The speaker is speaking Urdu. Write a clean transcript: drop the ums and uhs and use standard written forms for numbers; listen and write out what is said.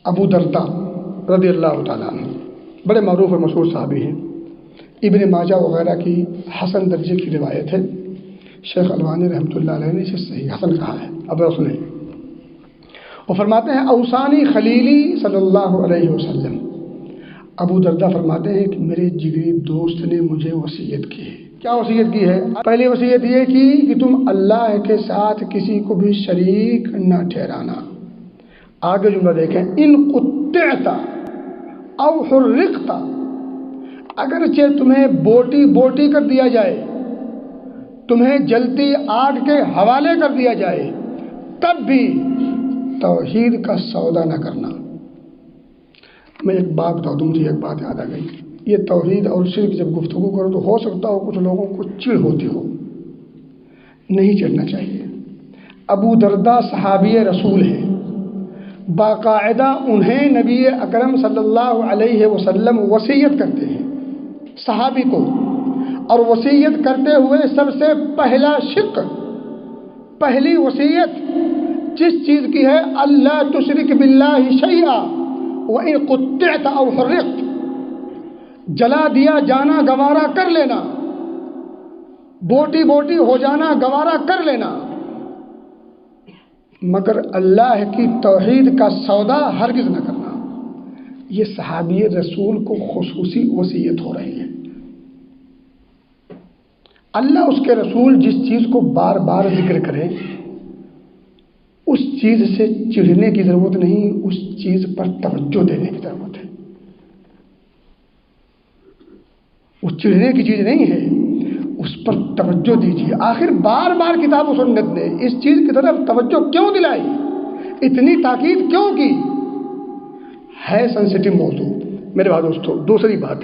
ابو دردہ رضی اللہ تعالیٰ عنہ بڑے معروف اور مشہور صحابی ہیں. ابن ماجہ وغیرہ کی حسن درجے کی روایت ہے. شیخ البانی رحمۃ اللہ علیہ نے اسے صحیح حسن کہا ہے. اب سنیں، وہ فرماتے ہیں اوصانی خلیلی صلی اللہ علیہ وسلم. ابو دردہ فرماتے ہیں کہ میرے جگری دوست نے مجھے وصیت کی ہے. کیا وصیت کی ہے؟ پہلی وصیت یہ کی کہ تم اللہ کے ساتھ کسی کو بھی شریک نہ ٹھہرانا. آگے جملہ دیکھیں، ان قطعت او حرقت، اگرچہ تمہیں بوٹی بوٹی کر دیا جائے، تمہیں جلتی آگ کے حوالے کر دیا جائے، تب بھی توحید کا سودا نہ کرنا. میں ایک بات بتا دوں، مجھے ایک بات یاد آ گئی. یہ توحید اور شرک جب گفتگو کرو تو ہو سکتا ہو کچھ لوگوں کو چڑ ہوتی ہو، نہیں چڑھنا چاہیے. ابو دردہ صحابی رسول ہیں، باقاعدہ انہیں نبی اکرم صلی اللہ علیہ وسلم وصیت کرتے ہیں صحابی کو، اور وصیت کرتے ہوئے سب سے پہلا شق، پہلی وصیت جس چیز کی ہے، اللہ تشرک باللہ شیئا وَإِن قُطِّعْتَ أَوْ حُرِّقْتَ، جلا دیا جانا گوارا کر لینا، بوٹی بوٹی ہو جانا گوارا کر لینا، مگر اللہ کی توحید کا سودا ہرگز نہ کرنا. یہ صحابی رسول کو خصوصی وصیت ہو رہی ہے. اللہ اس کے رسول جس چیز کو بار بار ذکر کرے، اس چیز سے چڑھنے کی ضرورت نہیں، اس چیز پر توجہ دینے کی ضرورت ہے. وہ چڑھنے کی چیز نہیں ہے، اس پر توجہ دیجیے. آخر بار بار کتاب و سنت نے اس چیز کی طرف توجہ کیوں دلائی، اتنی تاکید کیوں کی؟ ہے سینسٹیو موضوع. میرے بھائی دوستو، دوسری بات